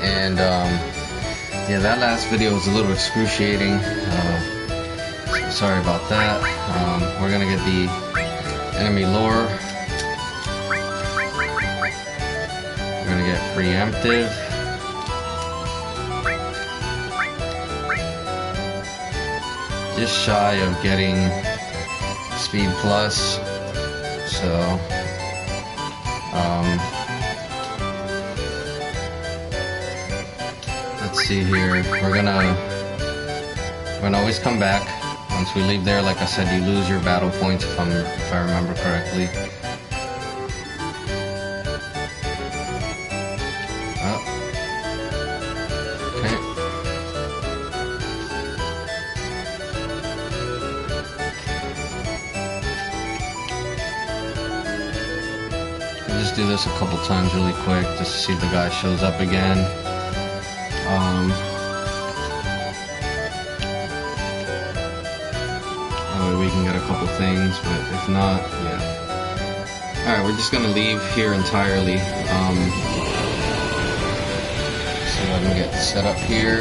And yeah, that last video was a little excruciating. Sorry about that. We're gonna get the enemy lore. We're gonna get preemptive. Just shy of getting speed plus. So let's see here. We're gonna always come back. Once we leave there, like I said, you lose your battle points if I remember correctly. Oh. Okay. I'll just do this a couple times really quick just to see if the guy shows up again. That way we can get a couple things, but if not, yeah. Alright, we're just gonna leave here entirely. So I can get set up here.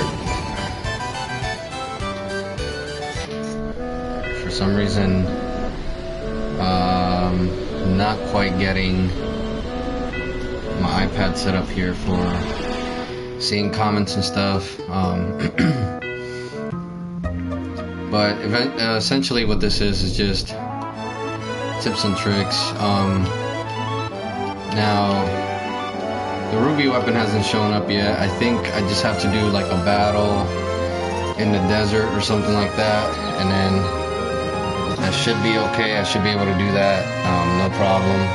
For some reason, not quite getting my iPad set up here for seeing comments and stuff. But essentially what this is just tips and tricks. Now, the Ruby weapon hasn't shown up yet. I think I just have to do like a battle in the desert or something like that, and then that should be okay. I should be able to do that, no problem.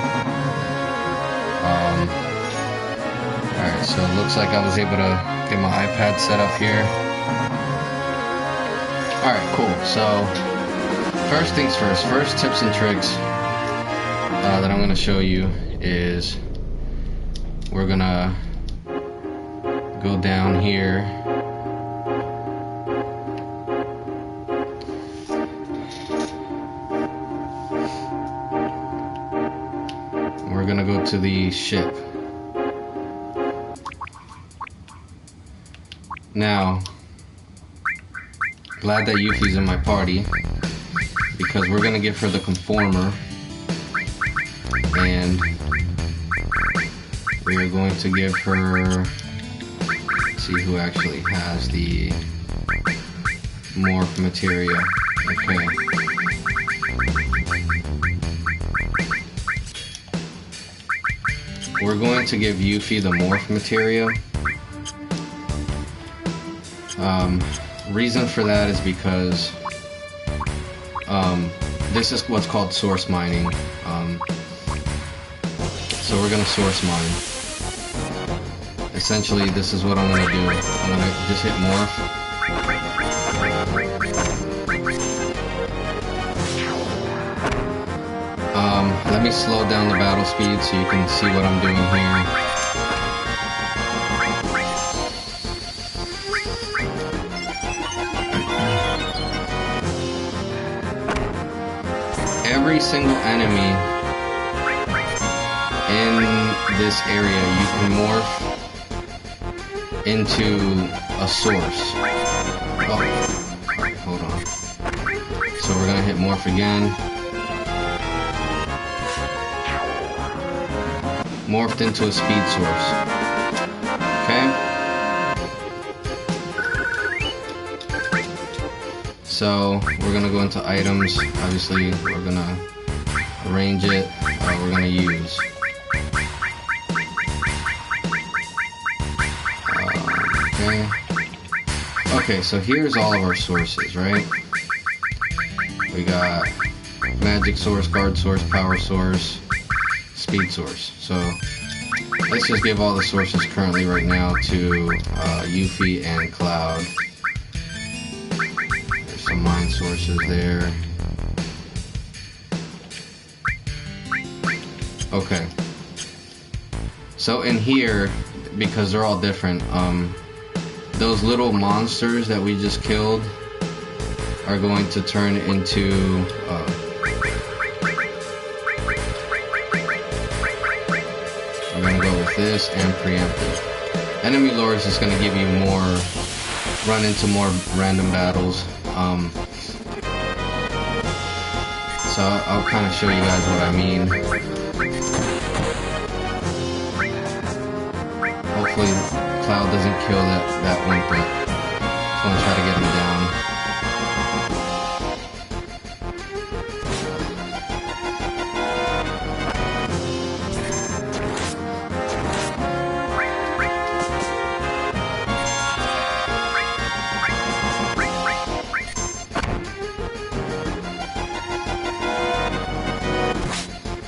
Alright, so it looks like I was able to get my iPad set up here. Alright, cool. So, first things first. First tips and tricks that I'm going to show you is we're going to go down here. We're going to go to the ship. Now, glad that Yuffie's in my party, because we're gonna give her the conformer, and we are going to give her, let's see who actually has the morph materia. Okay. We're going to give Yuffie the morph materia. Reason for that is because this is what's called source mining. So we're gonna source mine. Essentially, this is what I'm gonna do. I'm gonna just hit morph. Let me slow down the battle speed so you can see what I'm doing here. Every single enemy in this area you can morph into a source. Oh, alright, hold on. So we're gonna hit morph again. Morphed into a speed source. Okay? So we're gonna go into items. Obviously, we're gonna arrange it. We're gonna use. Okay. Okay, so here's all of our sources, right? We got magic source, guard source, power source, speed source. So let's just give all the sources currently right now to Yuffie and Cloud. There's some mine sources there. Okay. So in here, because they're all different, those little monsters that we just killed are going to turn into we're gonna go with this and preemptive. Enemy lore is just gonna give you more, run into more random battles. So I'll kind of show you guys what I mean. Hopefully Cloud doesn't kill that one, but just want to try to get him down.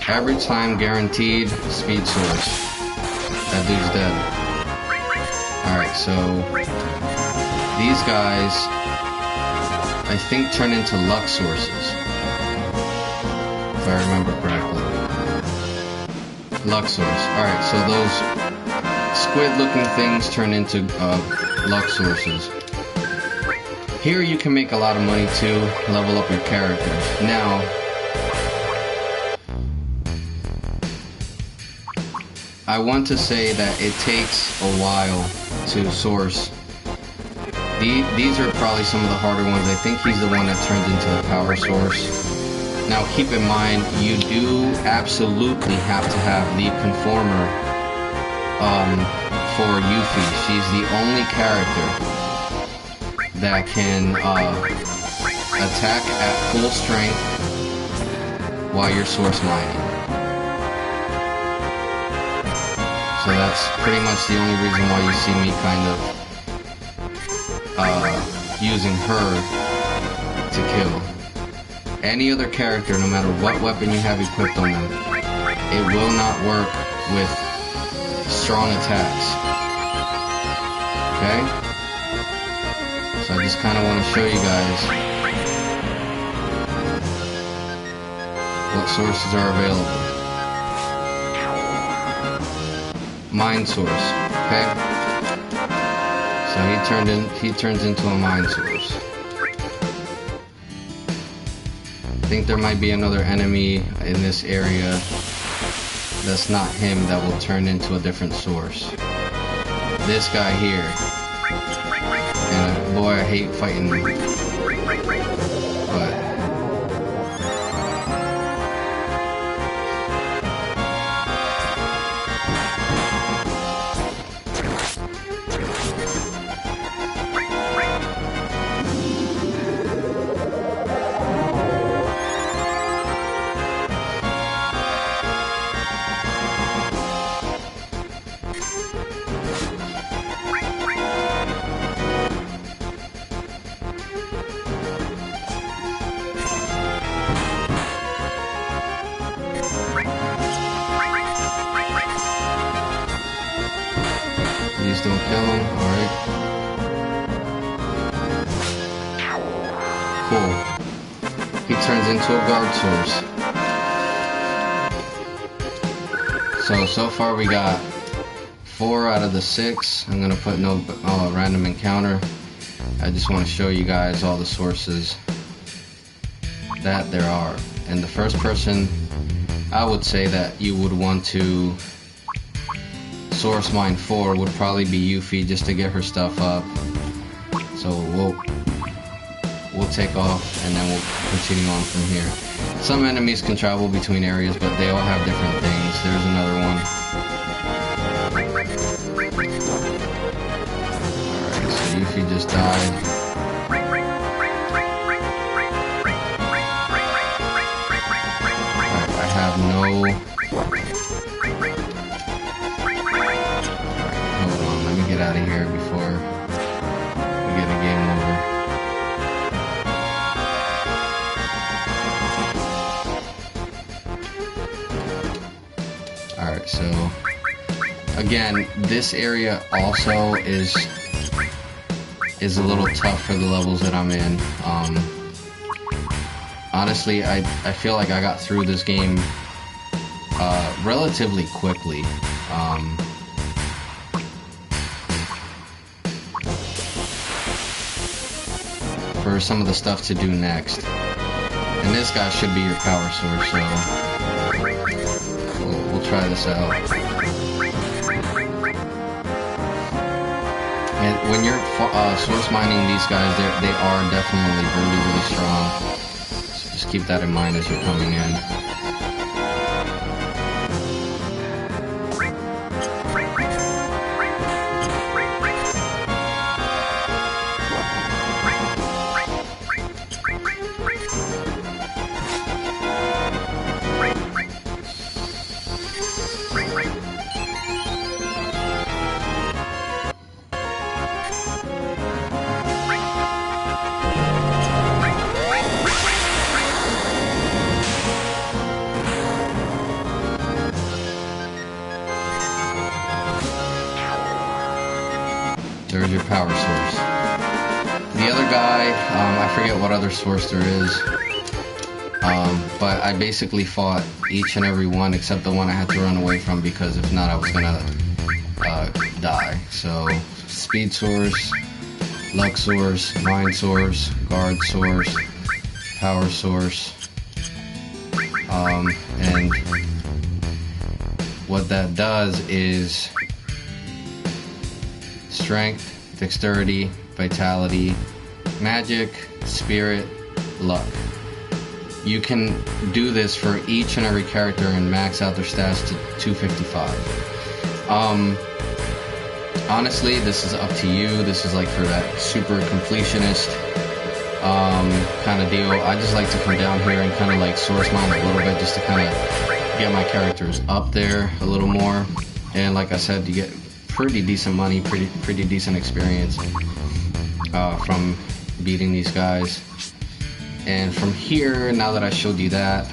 Average time guaranteed, speed source. That dude's dead. Alright, so these guys, I think, turn into luck sources. If I remember correctly. Luck source. Alright, so those squid looking things turn into luck sources. Here you can make a lot of money too, level up your characters. Now, I want to say that it takes a while to source. These are probably some of the harder ones. I think he's the one that turns into a power source. Now keep in mind, you do absolutely have to have the conformer for Yuffie. She's the only character that can attack at full strength while you're source mining. So that's pretty much the only reason why you see me kind of using her to kill. Any other character, no matter what weapon you have equipped on them, it will not work with strong attacks. Okay? So I just kind of want to show you guys what sources are available. Mind source, okay? So he turns into a mind source. I think there might be another enemy in this area that's not him that will turn into a different source. This guy here. And boy, I hate fighting him. But please don't kill him, alright. Cool. He turns into a guard source. So far we got 4 out of the 6. I'm gonna put no random encounter. I just want to show you guys all the sources that there are. And the first person I would say that you would want to source mine for would probably be Yuffie, just to get her stuff up. So we'll take off and then we'll continue on from here. Some enemies can travel between areas, but they all have different things. There's another one. Alright, so Yuffie just died. Alright, I have no... Get out of here before we get a game over. Alright, so again, this area also is a little tough for the levels that I'm in. Honestly, I feel like I got through this game relatively quickly. For some of the stuff to do next. And this guy should be your power source, so we'll try this out. And when you're source mining these guys, they are definitely really, really strong. So just keep that in mind as you're coming in. There's your power source. The other guy, I forget what other source there is, but I basically fought each and every one except the one I had to run away from because if not I was gonna die. So, speed source, luck source, mind source, guard source, power source, and what that does is strength, dexterity, vitality, magic, spirit, luck. You can do this for each and every character and max out their stats to 255. Honestly, this is up to you. This is like for that super completionist kind of deal. I just like to come down here and kind of like source mine a little bit just to kind of get my characters up there a little more. And like I said, you get pretty decent money, pretty decent experience from beating these guys. And from here, now that I showed you that,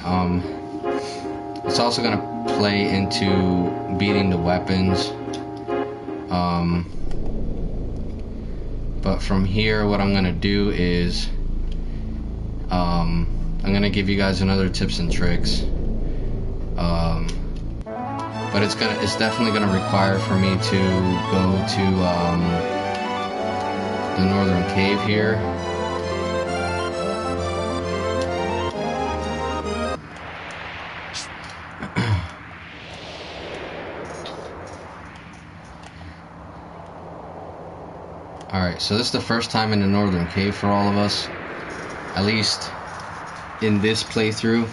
it's also gonna play into beating the weapons. But from here, what I'm gonna do is I'm gonna give you guys another tips and tricks. But it's definitely gonna require for me to go to the northern cave here. Alright, so this is the first time in the northern cave for all of us. At least in this playthrough.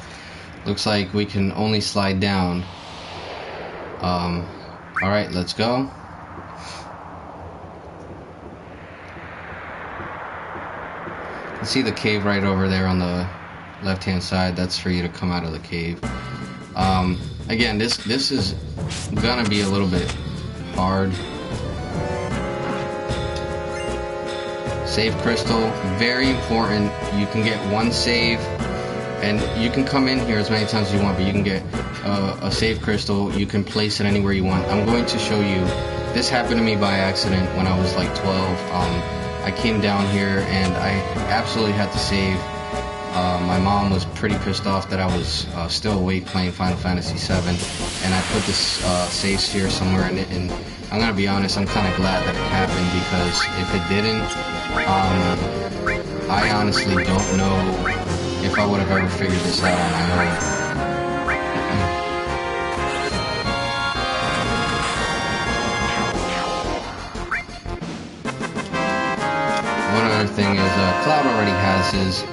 Looks like we can only slide down. Alright, let's go. You can see the cave right over there on the left hand side. That's for you to come out of the cave. Again, this is gonna be a little bit hard. Save crystal, very important. You can get one save, and you can come in here as many times as you want, but you can get a save crystal. You can place it anywhere you want. I'm going to show you. This happened to me by accident when I was like 12. I came down here and I absolutely had to save. My mom was pretty pissed off that I was still awake playing Final Fantasy VII, and I put this save sphere somewhere in it, and I'm gonna be honest, I'm kind of glad that it happened, because if it didn't, I honestly don't know if I would have ever figured this out on my own. One other thing is, Cloud already has his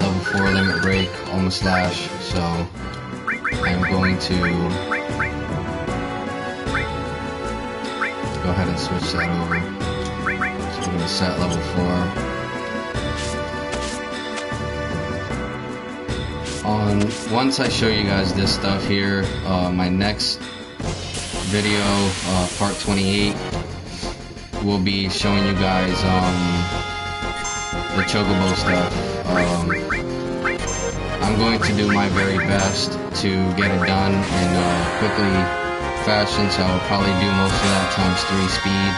level 4 limit break, almost slash, so I'm going to go ahead and switch that over. So we're going to set level 4. Once I show you guys this stuff here, my next video, part 28, will be showing you guys the Chocobo stuff. I'm going to do my very best to get it done in quickly fashion, so I'll probably do most of that times 3 speed,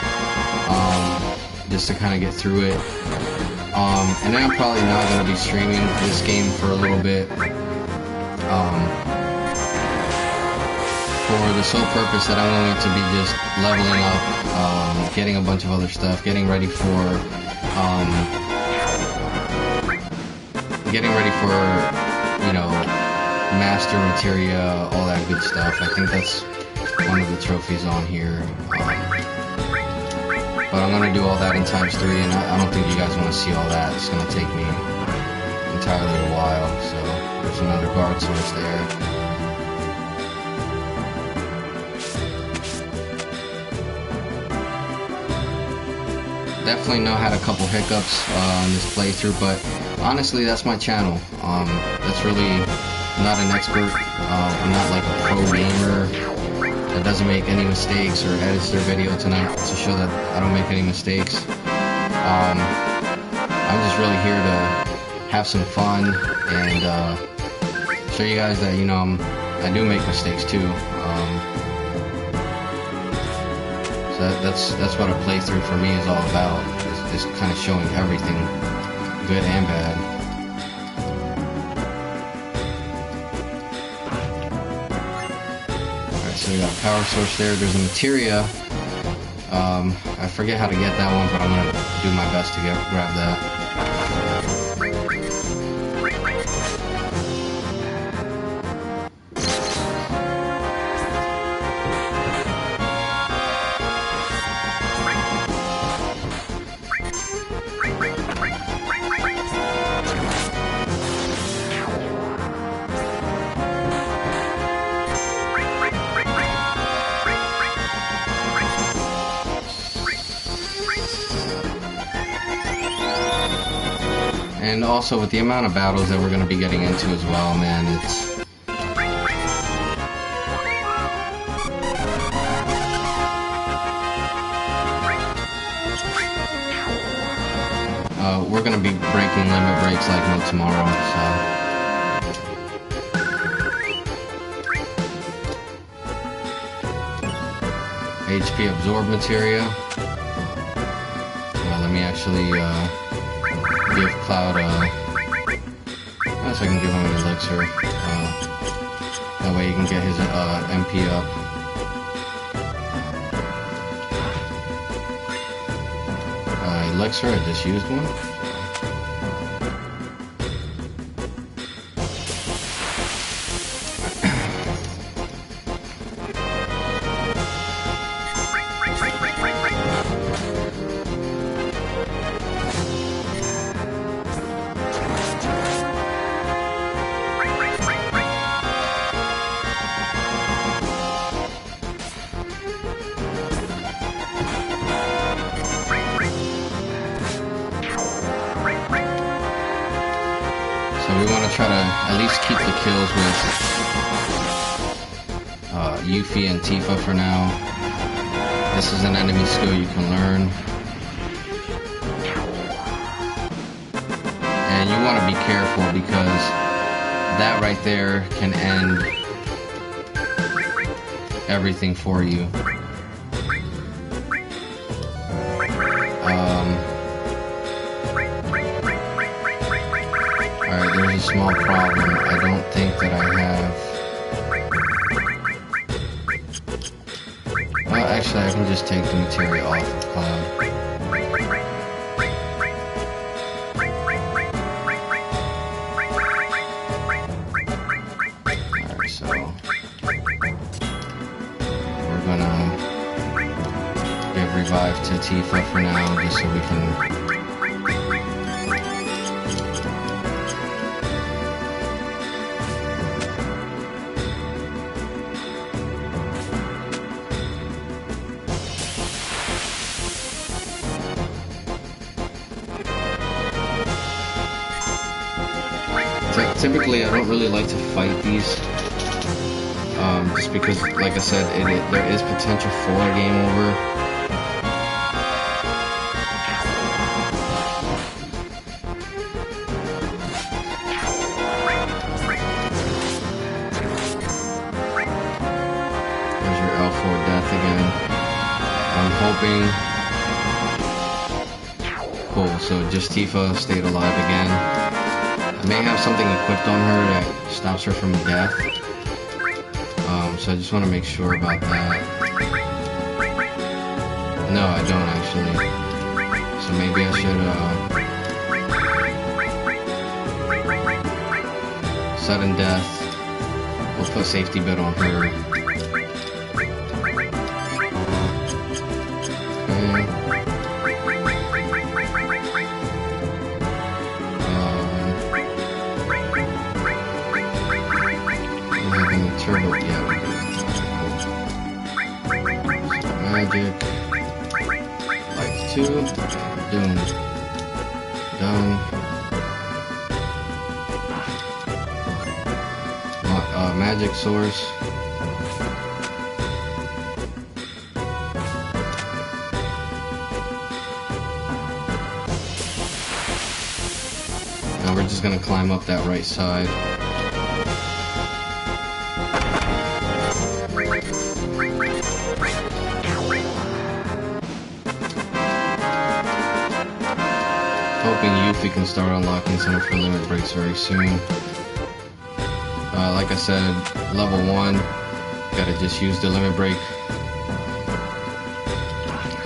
just to kind of get through it. And then I'm probably not going to be streaming this game for a little bit, for the sole purpose that I'm going to be just leveling up, getting a bunch of other stuff, getting ready for you know, master materia, all that good stuff. I think that's one of the trophies on here. But I'm gonna do all that in times 3, and I don't think you guys want to see all that. It's gonna take me entirely a while. So there's another guard source there. Definitely know had a couple hiccups in this playthrough, but honestly, that's my channel. That's really not an expert. I'm not like a pro gamer that doesn't make any mistakes or edits their video to show that I don't make any mistakes. I'm just really here to have some fun and show you guys that, you know, I do make mistakes too. So that's what a playthrough for me is all about. Is kind of showing everything, good and bad. Alright, so we got a power source there. There's a materia. I forget how to get that one, but I'm gonna do my best to grab that. And also with the amount of battles that we're going to be getting into as well, man, it's... we're going to be breaking limit breaks like no tomorrow, so... HP absorb materia. Let me actually, give Cloud, I guess I can give him an elixir. That way he can get his, MP up. Elixir, I just used one. We want to try to at least keep the kills with Yuffie and Tifa for now. This is an enemy skill you can learn. And you want to be careful because that right there can end everything for you. Alright, there's a small problem. I don't think that I have... Well, actually, I can just take the materia off of Cloud. Alright, so... we're gonna give revive to Tifa for now, just so we can... Typically, I don't really like to fight these, just because, like I said, there is potential for a game over. There's your L4 death again. I'm hoping... Cool, so just Tifa stayed alive again. I may have something equipped on her that stops her from death. So I just want to make sure about that. No, I don't actually. So maybe I should, sudden death. We'll put safety bit on her. Okay. magic. Life 2. Doom. Done. Magic source. Now we're just gonna climb up that right side. Hoping Yuffie can start unlocking some of her limit breaks very soon. Like I said, level 1, gotta just use the limit break.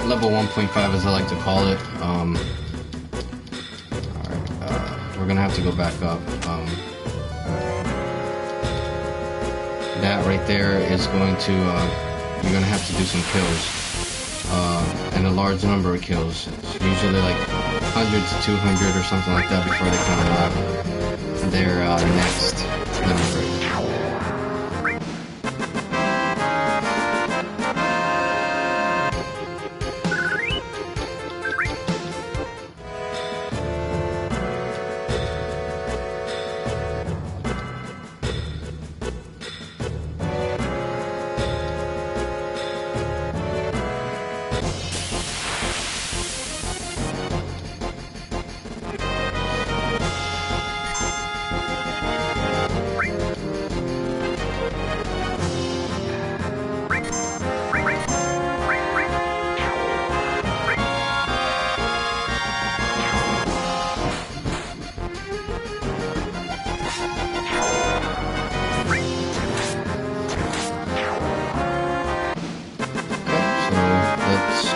Level 1.5 as I like to call it. Alright, we're gonna have to go back up. That right there is going to, you're gonna have to do some kills. And a large number of kills. It's usually like 100 to 200 or something like that before they can unlock their next limit break.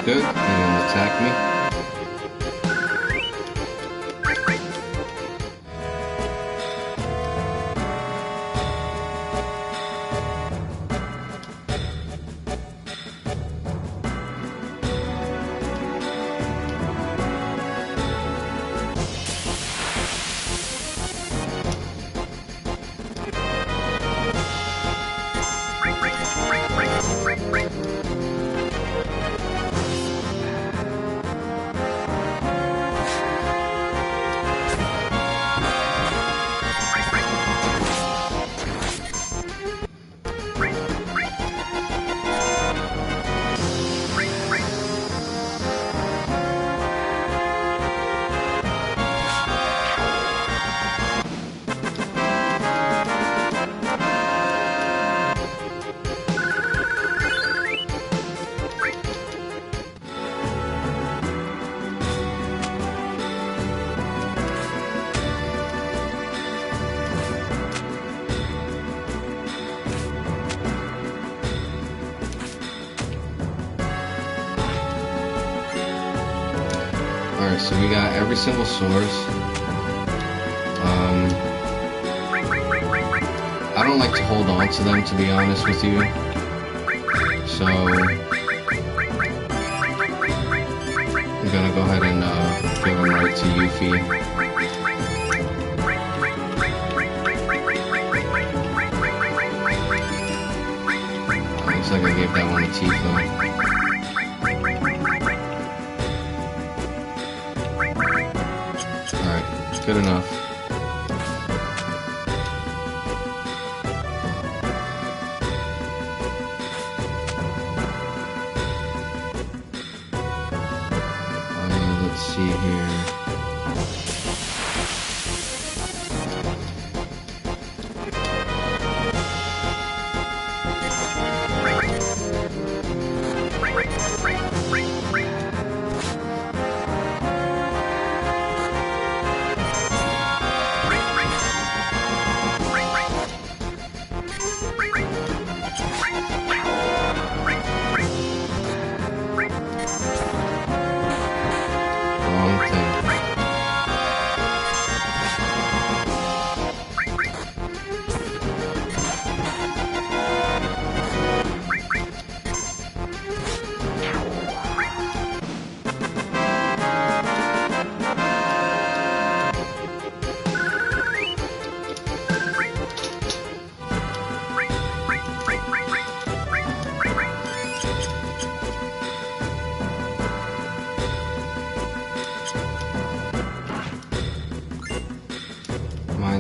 Good, and attack me. Alright, so we got every single source. I don't like to hold on to them, to be honest with you. So I'm gonna go ahead and give them right to Yuffie. Looks like I gave that one to Tifa. Good enough. Let's see here.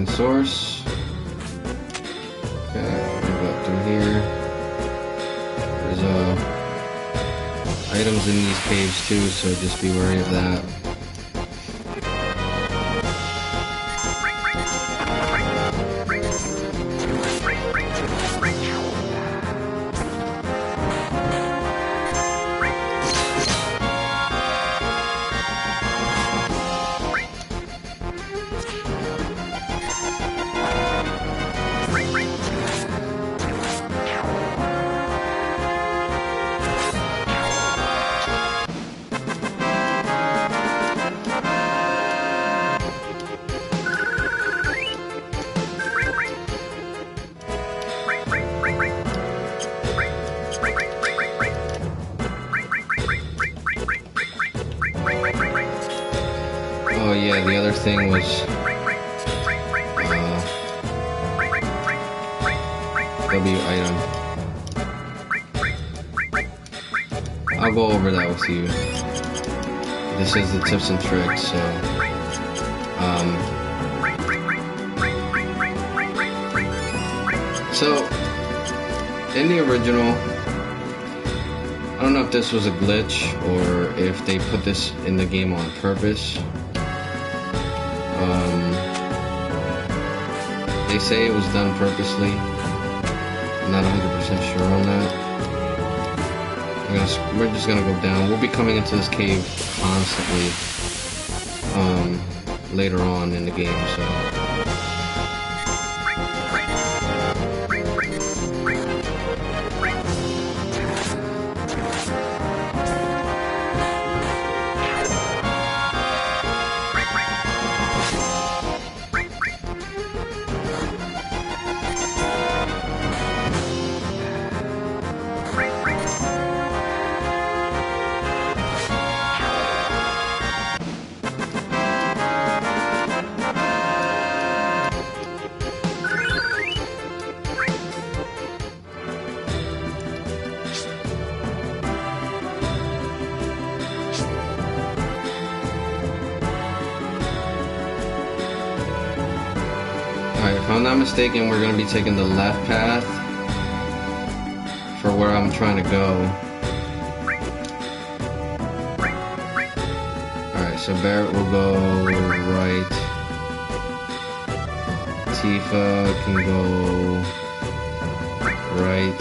Find source. Okay, we'll go through here. There's items in these caves too, so just be wary of that. Oh yeah, the other thing was W item. I'll go over that with you. This is the tips and tricks, so in the original, I don't know if this was a glitch or if they put this in the game on purpose. They say it was done purposely. I'm not 100% sure on that. We're just gonna go down. We'll be coming into this cave constantly later on in the game, so. If I'm not mistaken, we're going to be taking the left path for where I'm trying to go. Alright, so Barrett will go right. Tifa can go right,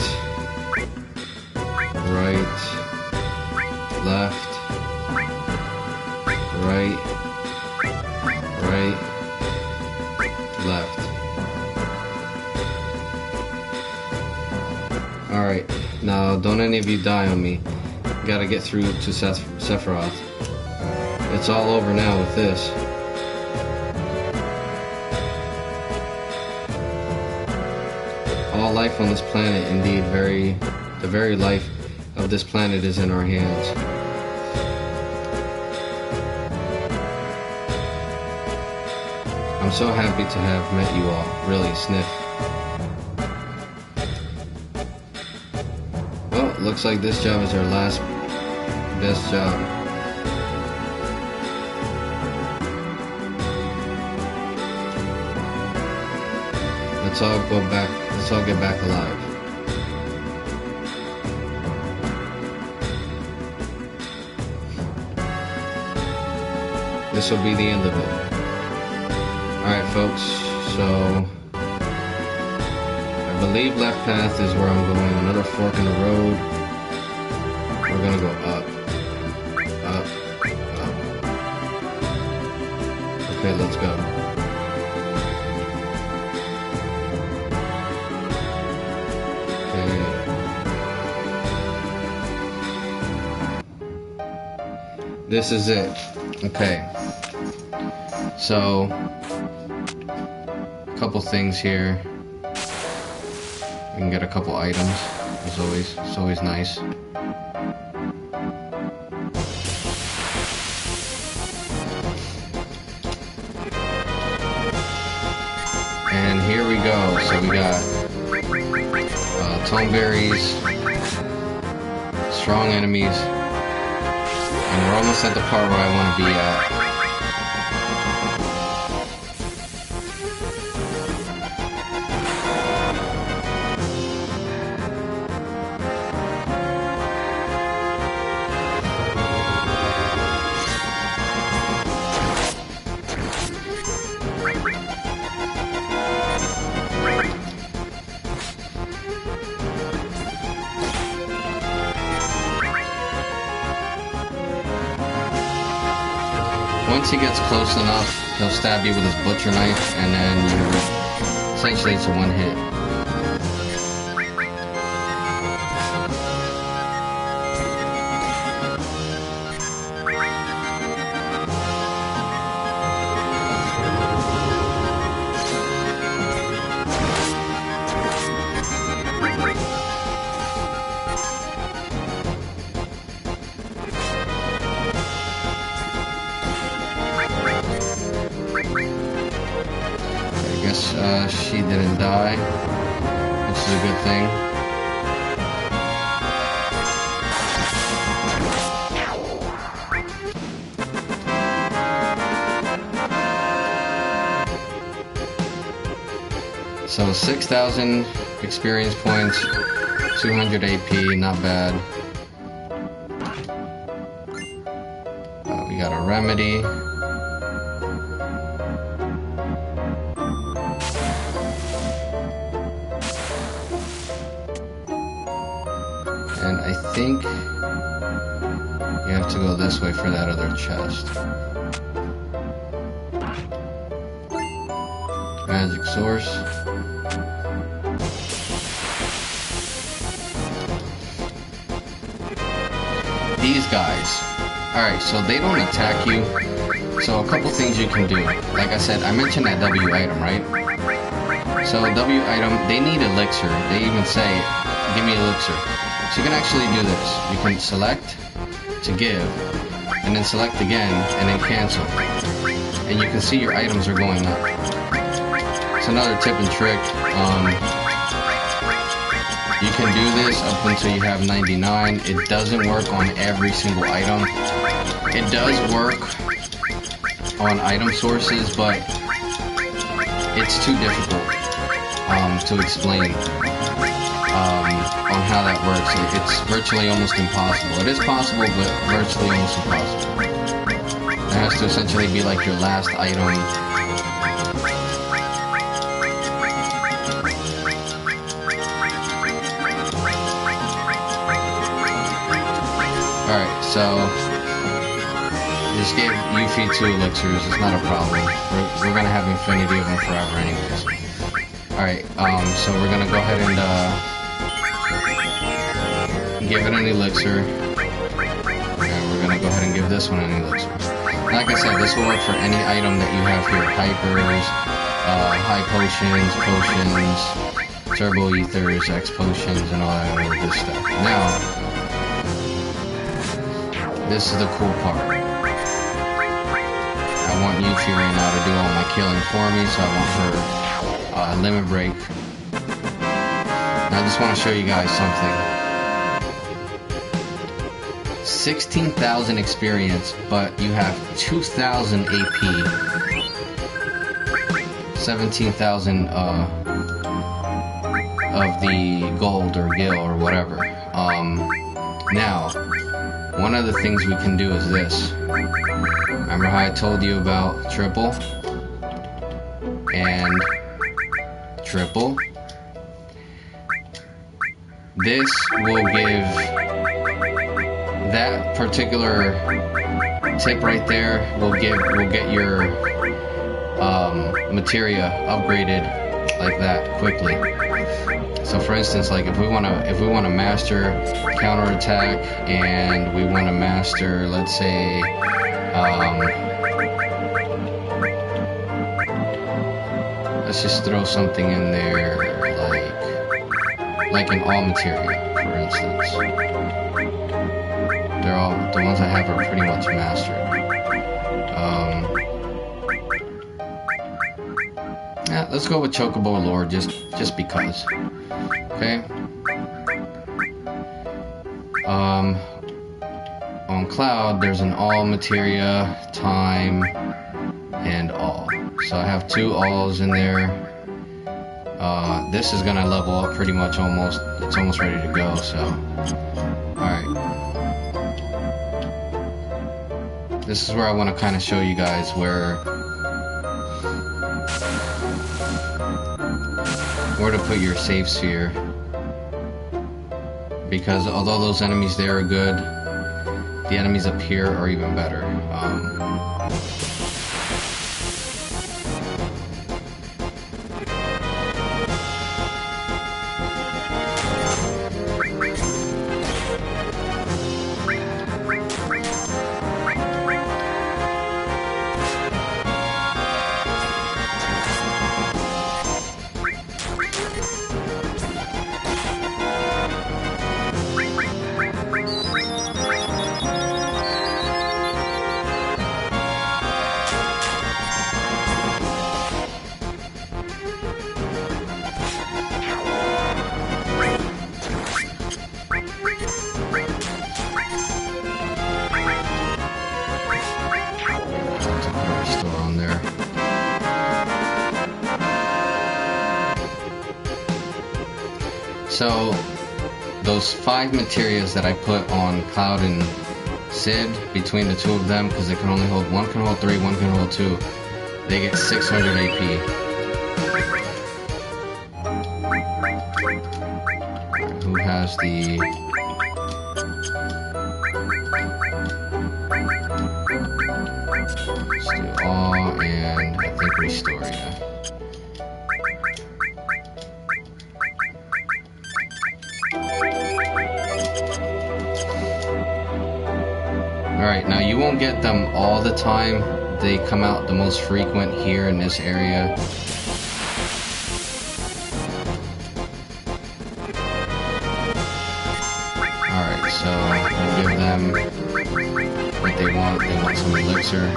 left, right, left. Alright, now don't any of you die on me. Gotta get through to Sephiroth. It's all over now with this. All life on this planet, indeed, the very life of this planet is in our hands. I'm so happy to have met you all, really, Sniff. Well, looks like this job is our last best job. Let's all get back alive. This will be the end of it. Alright folks, so I believe left path is where I'm going. Another fork in the road. We're gonna go up. Up. Okay, let's go. This is it. Okay. So, a couple things here. We can get a couple items. It's always nice. And here we go. So we got tone berries, strong enemies. And we're almost at the part where I want to be at. Once he gets close enough, he'll stab you with his butcher knife, and then essentially it's a one hit. She didn't die, which is a good thing. So 6,000 experience points, 200 AP, not bad. We got a remedy. And I think you have to go this way for that other chest. Magic source. These guys. Alright, so they don't attack you. So a couple things you can do. Like I said, I mentioned that W item, right? So W item, they need elixir. They even say, give me elixir. So you can actually do this. You can select to give, and then select again, and then cancel. And you can see your items are going up. It's another tip and trick. You can do this up until you have 99. It doesn't work on every single item. It does work on item sources, but it's too difficult to explain. On how that works. It's virtually almost impossible. It is possible, but virtually almost impossible. It has to essentially be like your last item. Alright, so just gave Yuffie 2 elixirs. It's not a problem. We're gonna have infinity of them forever anyways. Alright, so we're gonna go ahead and give it an elixir, and we're gonna go ahead and give this one an elixir. Like I said, this will work for any item that you have here: hypers, high potions, turbo ethers, X potions, and all that other good stuff. Now, this is the cool part. I want Yuffie right now to do all my killing for me, so I want her limit break. And I just want to show you guys something. 16,000 experience, but you have 2,000 AP, 17,000 of the gold or gil or whatever. Now, one of the things we can do is this. Remember how I told you about triple and triple? This will give that particular tip right there will get your materia upgraded like that quickly. So for instance, like if we wanna master counterattack, and we wanna master, let's say, let's just throw something in there like an all materia, for instance. They're all, the ones I have are pretty much mastered. Yeah, let's go with Chocobo Lore just because. Okay. On Cloud, there's an all materia, time, and all. So I have 2 alls in there. This is gonna level up pretty much almost. It's almost ready to go. So, all right. This is where I want to kind of show you guys where to put your safe sphere, because although those enemies there are good, the enemies up here are even better. So those 5 materials that I put on Cloud and Sid, between the 2 of them, because they can only hold, one can hold 3, one can hold 2, they get 600 AP. Right, who has the... Let's do all, and I think restore, yeah. Alright, now you won't get them all the time. They come out the most frequent here in this area. Alright, so you give them what they want. They want some elixir.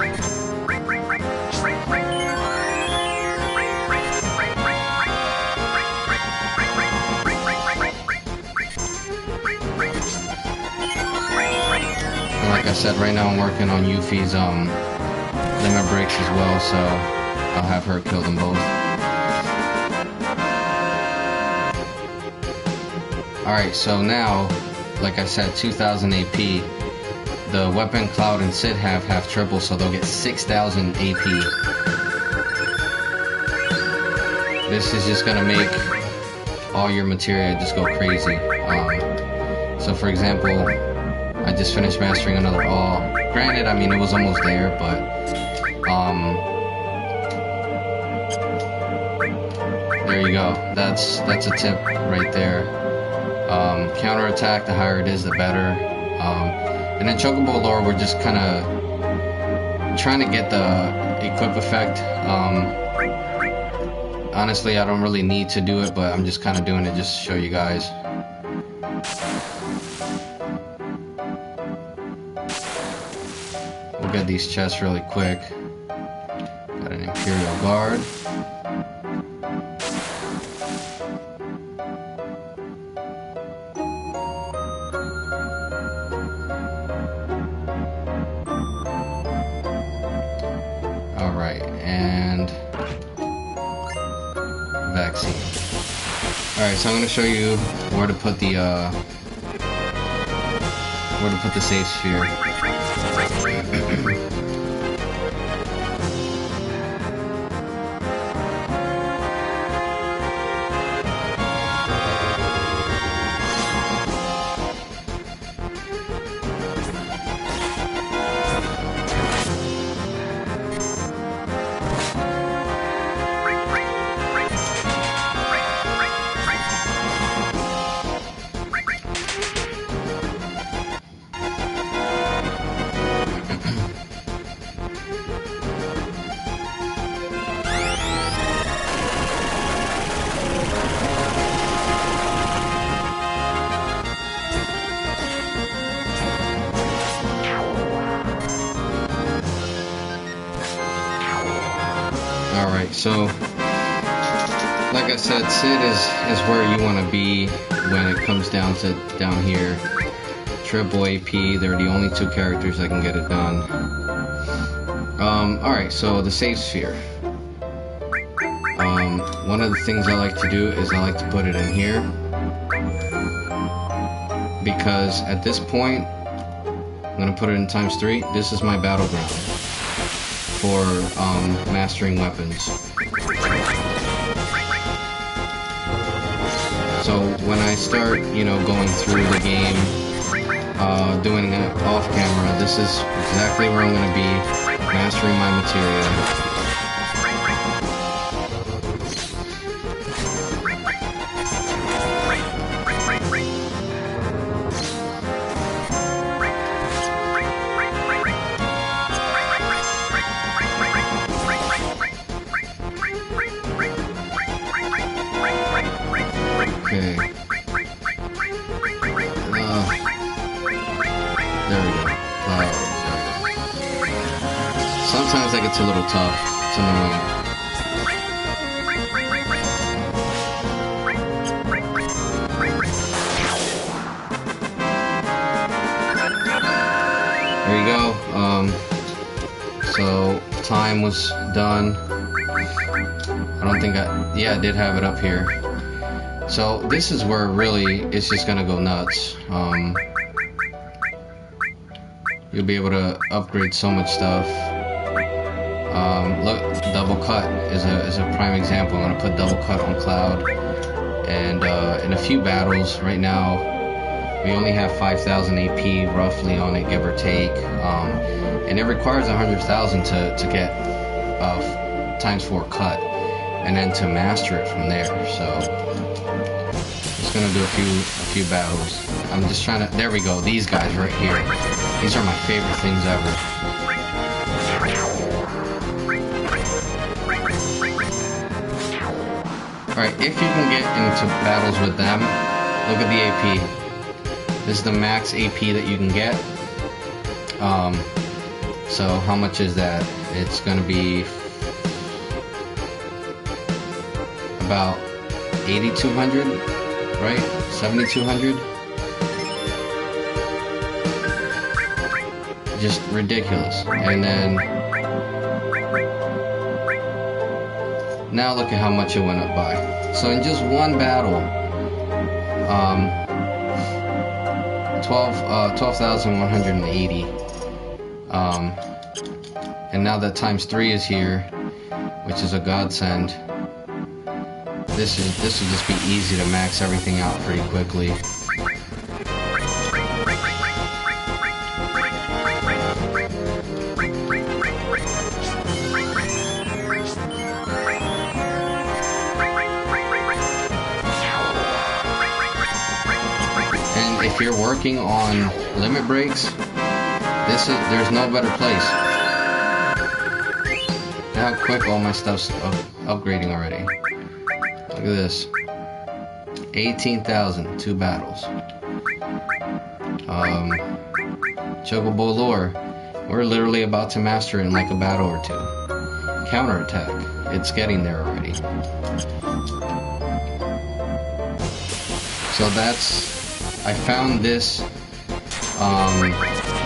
Like I said, right now I'm working on Yuffie's limit breaks as well, so I'll have her kill them both. Alright, so now, like I said, 2000 AP. The weapon Cloud and Sid have triple, so they'll get 6000 AP. This is just gonna make all your materia just go crazy. So for example, I just finished mastering another all. Granted, I mean, it was almost there, but there you go. That's a tip right there. Counterattack, the higher it is, the better. And then Chocobo lore, we're just kind of trying to get the equip effect. Honestly, I don't really need to do it, but I'm just kind of doing it just to show you guys. We'll get these chests really quick. Got an Imperial Guard. Alright, and vaccine. Alright, so I'm gonna show you where to put the safe sphere. Alright, so like I said, Sid is where you want to be when it comes down here. Triple AP, they're the only 2 characters that can get it done. Alright, so the save sphere. One of the things I like to do is I like to put it in here, because at this point, I'm going to put it in ×3. This is my battleground for mastering weapons. So when I start, you know, going through the game, doing it off camera, this is exactly where I'm going to be mastering my materia. Okay. There we go. Sometimes that gets a little tough. It's annoying. There you go. So time was done. I don't think yeah, I did have it up here. So this is where really it's just gonna go nuts. You'll be able to upgrade so much stuff. Look, double cut is a prime example. I'm gonna put double cut on Cloud, and in a few battles right now, we only have 5,000 AP roughly on it, give or take, and it requires 100,000 to get ×4 cut, and then to master it from there. So just gonna do a few battles. I'm just trying to. There we go. These guys right here. These are my favorite things ever. Alright, if you can get into battles with them, look at the AP. This is the max AP that you can get. So how much is that? It's gonna be about 8,200, right? 7,200. Just ridiculous. And then now look at how much it went up by. So in just one battle, 12,180. And now that ×3 is here, which is a godsend. This will just be easy to max everything out pretty quickly. And if you're working on limit breaks, there's no better place. Look how quick all my stuff's upgrading already. Look at this. 18,000, 2 battles. Chocobo lore. We're literally about to master it in like a battle or two. Counterattack. It's getting there already. So I found this,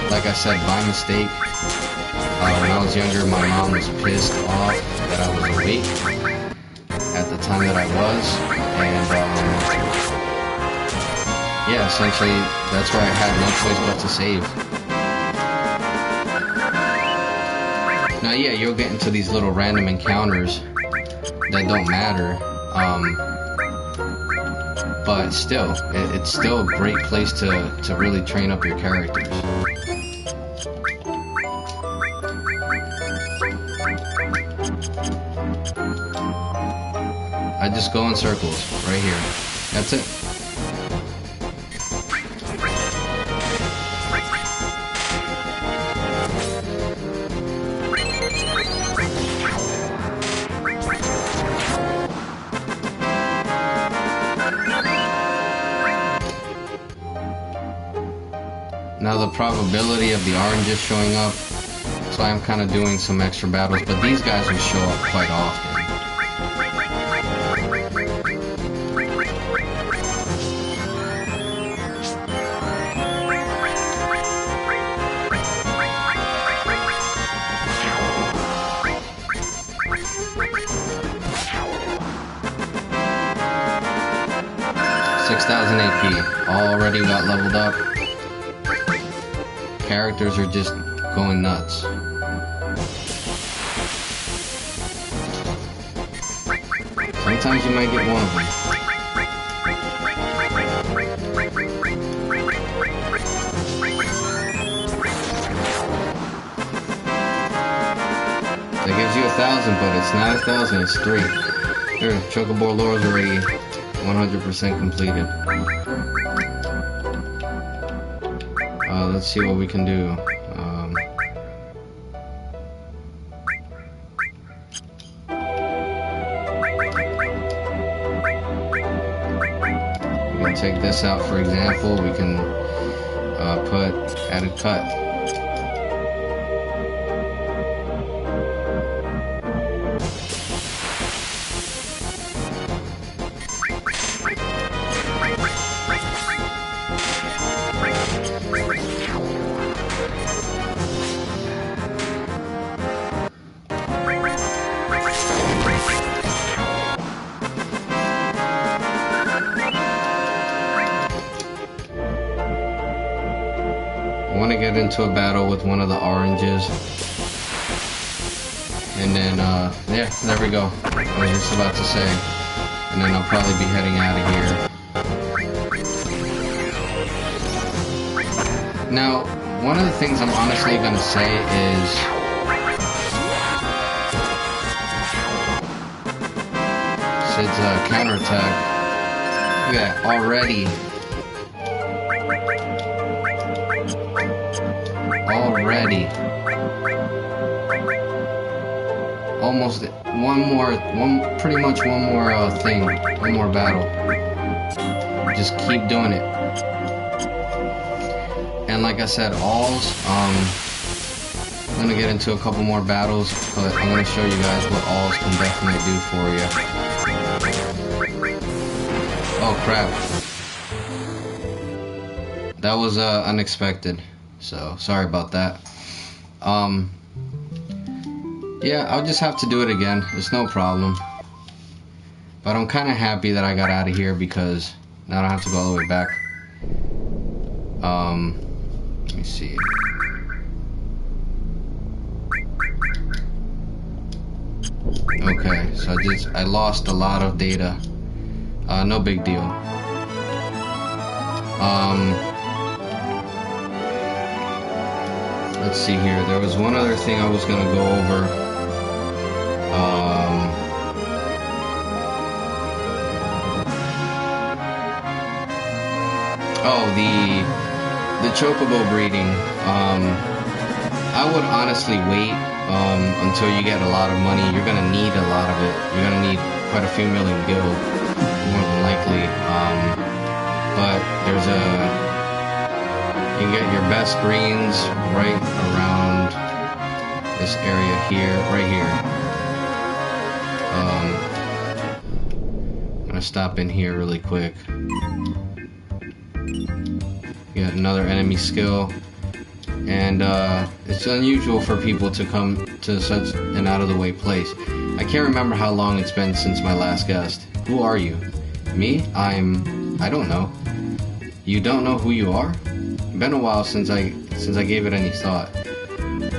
like I said, by mistake. When I was younger, my mom was pissed off that I was awake at the time that I was, and yeah, essentially that's where I had no choice but to save. Now yeah, you'll get into these little random encounters that don't matter, but still, it's still a great place to really train up your characters. I just go in circles, right here. That's it. Now the probability of the oranges showing up, that's why I'm kind of doing some extra battles, but these guys will show up quite often. 6,000 AP, already got leveled up. Characters are just going nuts. Sometimes you might get one of them. That gives you 1,000, but it's not 1,000, it's 3. Here, Chocobo lore is already 100% completed. Let's see what we can do. We can take this out, for example. We can put added cut. get into a battle with one of the oranges. And then, yeah, there we go. I was just about to say. And then I'll probably be heading out of here. Now, one of the things I'm honestly gonna say is Sid's counterattack. Look at that, already. Almost pretty much one more thing, one more battle. Just keep doing it. And like I said, alls, I'm gonna get into a couple more battles, but I'm gonna show you guys what alls can definitely do for you. Oh crap. That was unexpected, so sorry about that. Yeah, I'll just have to do it again. It's no problem. But I'm kind of happy that I got out of here because now I don't have to go all the way back. Let me see. Okay, so I lost a lot of data. No big deal. Let's see here. There was one other thing I was gonna go over. Oh, the chocobo breeding. I would honestly wait until you get a lot of money. You're gonna need a lot of it. You're gonna need quite a few million gil, more than likely. But you can get your best greens right around this area here, right here. I'm gonna stop in here really quick. Get another enemy skill, and it's unusual for people to come to such an out-of-the-way place. I can't remember how long it's been since my last guest. Who are you? Me? I don't know. You don't know who you are? Been a while since I gave it any thought.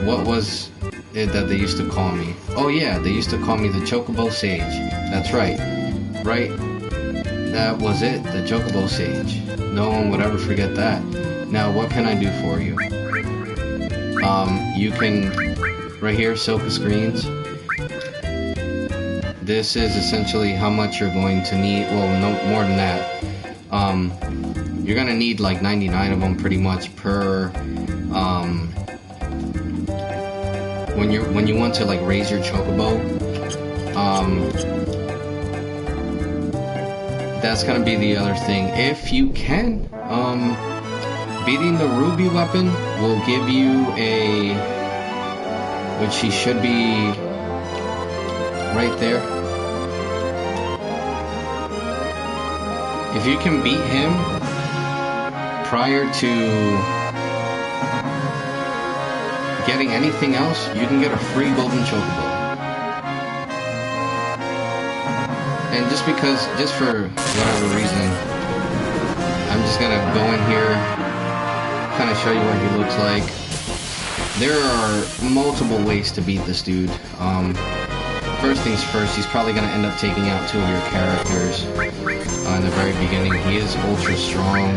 What was it that they used to call me? Oh yeah, they used to call me the Chocobo Sage. That's right. Right? That was it, the Chocobo Sage. No one would ever forget that. Now, what can I do for you? You can, right here, Silka Screens. This is essentially how much you're going to need. Well, no more than that. You're gonna need like 99 of them, pretty much per. When you want to like raise your Chocobo. That's gonna be the other thing. If you can, beating the Ruby weapon will give you which he should be right there. If you can beat him prior to getting anything else, you can get a free golden Chocobo. And just for whatever reason, I'm just gonna go in here, kind of show you what he looks like. There are multiple ways to beat this dude. First things first, he's probably gonna end up taking out 2 of your characters in the very beginning. He is ultra strong.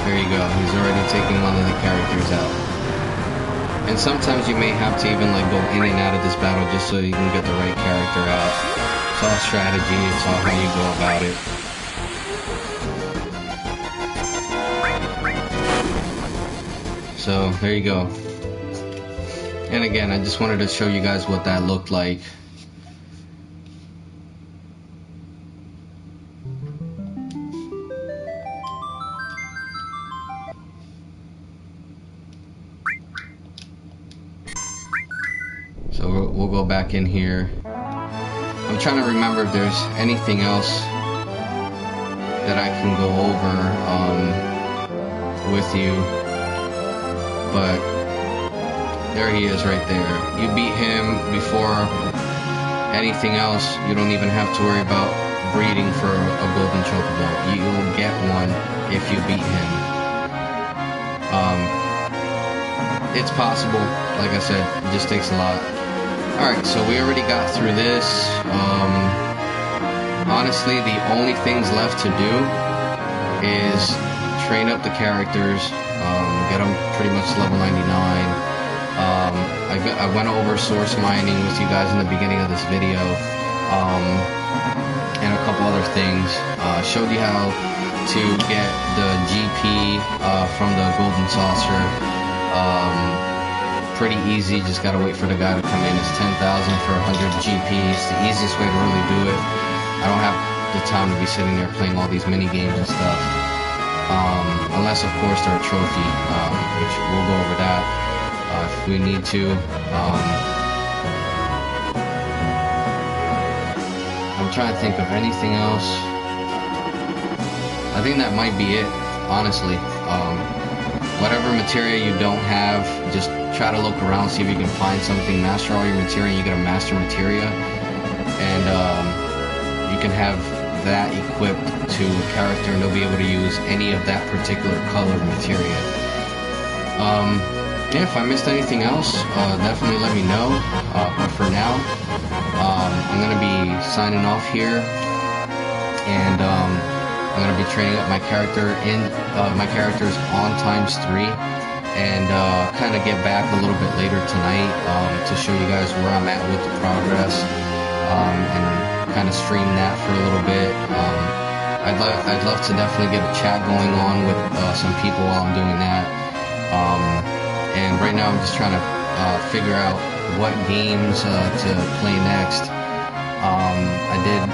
There you go, he's already taking one of the characters out. And sometimes you may have to even like go in and out of this battle just so you can get the right character out. It's all strategy, it's all how you go about it. So, there you go. And again, I just wanted to show you guys what that looked like. So we'll go back in here. I'm trying to remember if there's anything else that I can go over with you. But there he is right there. You beat him before anything else, you don't even have to worry about breeding for a golden chocobo. You'll get one if you beat him. It's possible, like I said, it just takes a lot. Alright, so we already got through this. Honestly, the only things left to do is train up the characters, get them pretty much level 99. I went over source mining with you guys in the beginning of this video, and a couple other things. Showed you how to get the GP from the golden saucer. Pretty easy, just gotta wait for the guy to come in. It's 10,000 for 100 GP. It's the easiest way to really do it. I don't have the time to be sitting there playing all these mini games and stuff. Unless of course they're a trophy, which we'll go over that if we need to. I'm trying to think of anything else. I think that might be it, honestly. Whatever materia you don't have, just try to look around, see if you can find something. Master all your materia, you get a master materia, and you can have that equipped to a character, and they'll be able to use any of that particular color materia. Yeah, if I missed anything else, definitely let me know. But for now, I'm gonna be signing off here, and I'm gonna be training up my character my characters on ×3, and kind of get back a little bit later tonight to show you guys where I'm at with the progress, and kind of stream that for a little bit. I'd love to definitely get a chat going on with some people while I'm doing that. And right now I'm just trying to figure out what games to play next. I did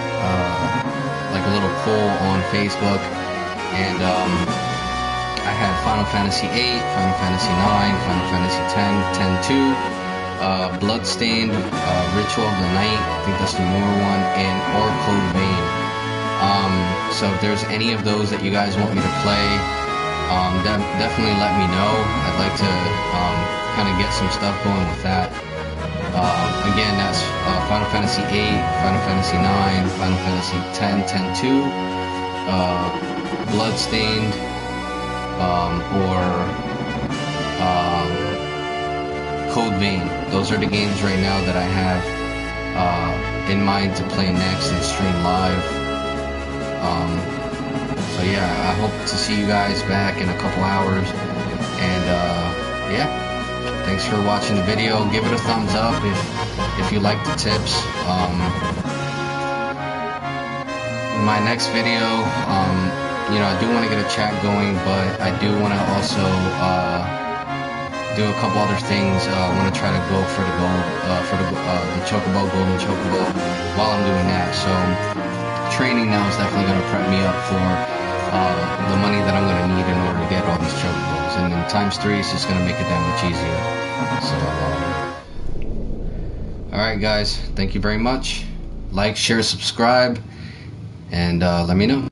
like a little poll on Facebook, and I had Final Fantasy VIII, Final Fantasy IX, Final Fantasy X, 10-2, Bloodstained, Ritual of the Night, I think that's the newer one, and or Code Vein. So if there's any of those that you guys want me to play, definitely let me know. I'd like to kind of get some stuff going with that. Again, that's Final Fantasy VIII, Final Fantasy IX, Final Fantasy X, 10-2, Bloodstained, or Code Vein. Those are the games right now that I have in mind to play next and stream live. So yeah, I hope to see you guys back in a couple hours, and yeah, thanks for watching the video. Give it a thumbs up if you like the tips. In my next video, you know, I do want to get a chat going, but I do want to also do a couple other things. I want to try to go for the gold, the chocobo, golden chocobo, while I'm doing that. So training now is definitely going to prep me up for the money that I'm going to need in order to get all these chocobos, and then ×3 is just going to make it that much easier. So alright guys, thank you very much. Like, share, subscribe, and let me know.